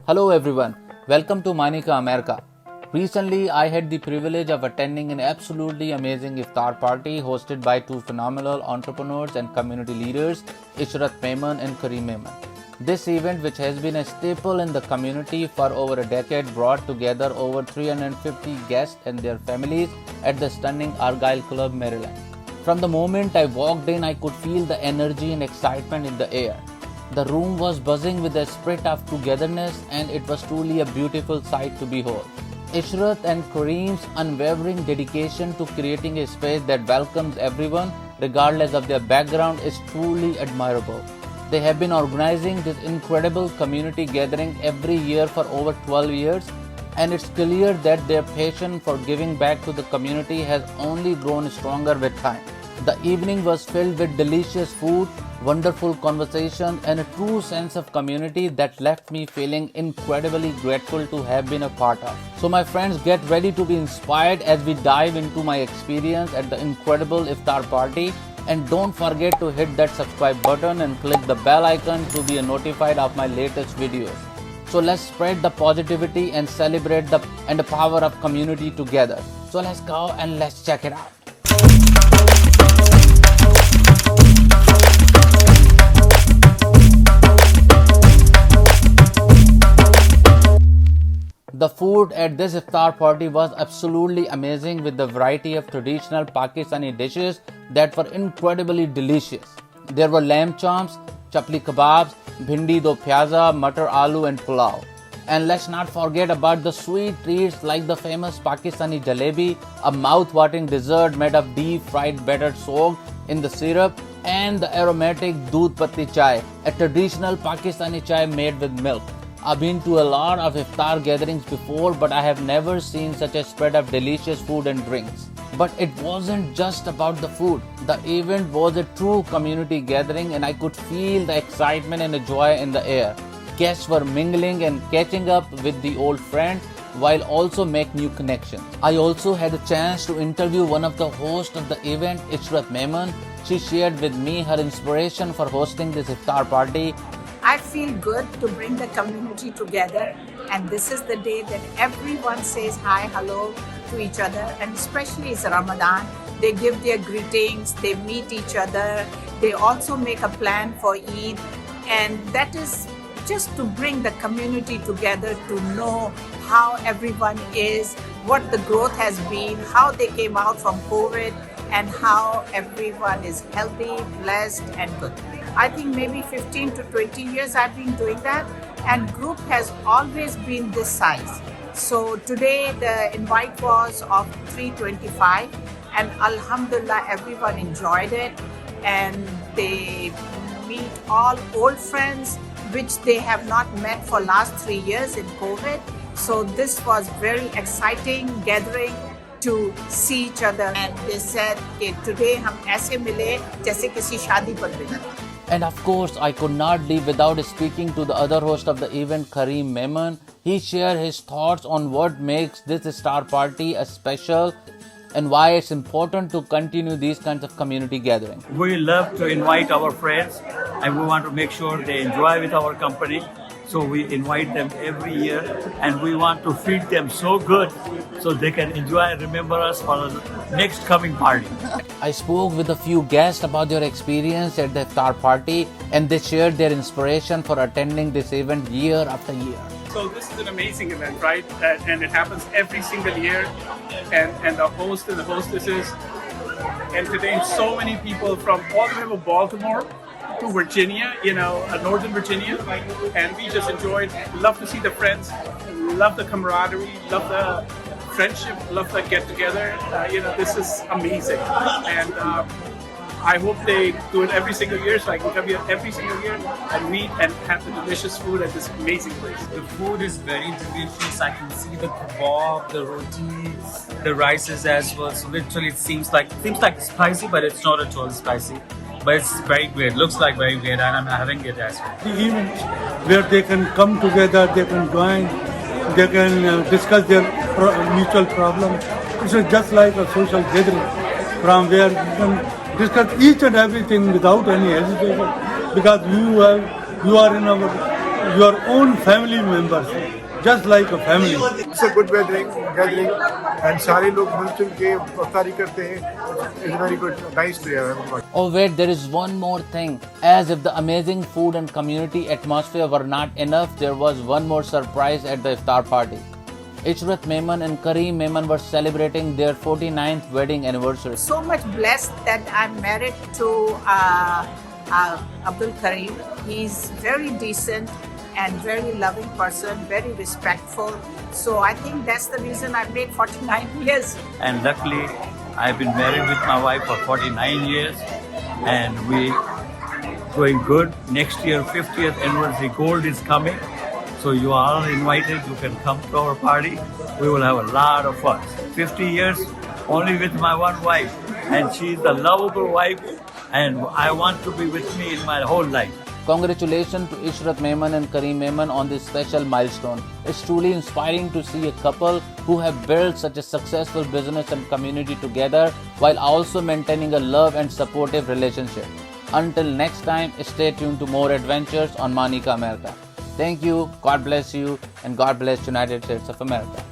Hello everyone, welcome to Manika America. Recently, I had the privilege of attending an absolutely amazing Iftar party hosted by two phenomenal entrepreneurs and community leaders, Ishrat Memon and Kareem Memon. This event, which has been a staple in the community for over a decade, brought together over 350 guests and their families at the stunning Argyle Club, Maryland. From the moment I walked in, I could feel the energy and excitement in the air. The room was buzzing with the spirit of togetherness, and it was truly a beautiful sight to behold. Ishrat and Kareem's unwavering dedication to creating a space that welcomes everyone, regardless of their background, is truly admirable. They have been organizing this incredible community gathering every year for over 12 years, and it's clear that their passion for giving back to the community has only grown stronger with time. The evening was filled with delicious food, wonderful conversation, and a true sense of community that left me feeling incredibly grateful to have been a part of. So my friends, get ready to be inspired as we dive into my experience at the incredible Iftar party. And don't forget to hit that subscribe button and click the bell icon to be notified of my latest videos. So let's spread the positivity and celebrate the power of community together. So let's go and let's check it out. The food at this Iftar party was absolutely amazing, with the variety of traditional Pakistani dishes that were incredibly delicious. There were lamb chops, chapli kebabs, bhindi do pyaza, matar aloo and pulao. And let's not forget about the sweet treats like the famous Pakistani jalebi, a mouth-watering dessert made of deep-fried batter soaked in the syrup, and the aromatic doodh patti chai, a traditional Pakistani chai made with milk. I've been to a lot of Iftar gatherings before, but I have never seen such a spread of delicious food and drinks. But it wasn't just about the food. The event was a true community gathering, and I could feel the excitement and the joy in the air. Guests were mingling and catching up with the old friends while also make new connections. I also had a chance to interview one of the hosts of the event, Ishrat Memon. She shared with me her inspiration for hosting this Iftar party. I feel good to bring the community together, and this is the day that everyone says hi, hello to each other, and especially it's Ramadan. They give their greetings, they meet each other, they also make a plan for Eid, and that is just to bring the community together to know how everyone is, what the growth has been, how they came out from COVID, and how everyone is healthy, blessed, and good. I think maybe 15 to 20 years I've been doing that, and group has always been this size. So today the invite was of 325, and Alhamdulillah everyone enjoyed it, and they meet all old friends which they have not met for last 3 years in COVID. So this was very exciting gathering to see each other, and they said कि today हम ऐसे मिले जैसे किसी शादी पर मिला. And of course, I could not leave without speaking to the other host of the event, Kareem Memon. He shared his thoughts on what makes this Iftar party a special and why it's important to continue these kinds of community gatherings. We love to invite our friends, and we want to make sure they enjoy with our company. So we invite them every year, and we want to feed them so good so they can enjoy and remember us for the next coming party. I spoke with a few guests about their experience at the Iftar party, and they shared their inspiration for attending this event year after year. So this is an amazing event, right? And it happens every single year, and the host and the hostesses entertain so many people from all the way from Baltimore to Virginia, Northern Virginia, and we just enjoyed. Love to see the friends, love the camaraderie, love the friendship, love the get together. This is amazing, and I hope they do it every single year, so I can come here every single year and meet and have the delicious food at this amazing place. The food is very delicious. I can see the kebab, the roti, the rices as well. So literally, it seems like spicy, but it's not at all spicy. But it's very great. Looks like very great, and I'm having it as well. The event where they can come together, they can join, they can discuss their mutual problems. It's just like a social gathering from where you can discuss each and everything without any hesitation, because you are in our your own family members, just like a family. It's a good gathering, and सारे लोग मिलजुल के इफ्तारी करते हैं. It's very good, nice to have. Oh wait, there is one more thing. As if the amazing food and community atmosphere were not enough, there was one more surprise at the iftar party. Ishrat Memon and Kareem Memon were celebrating their 49th wedding anniversary. So much blessed that I'm married to Abdul Kareem. He's very decent and very loving person, very respectful. So I think that's the reason I made 49 years. And luckily, I've been married with my wife for 49 years, and we going good. Next year, 50th anniversary gold is coming. So you are all invited. You can come to our party. We will have a lot of fun. 50 years only with my one wife, and she's a lovable wife, and I want to be with me in my whole life. Congratulations to Ishrat Memon and Kareem Memon on this special milestone. It's truly inspiring to see a couple who have built such a successful business and community together while also maintaining a love and supportive relationship. Until next time, stay tuned to more adventures on Manika America. Thank you, God bless you, and God bless United States of America.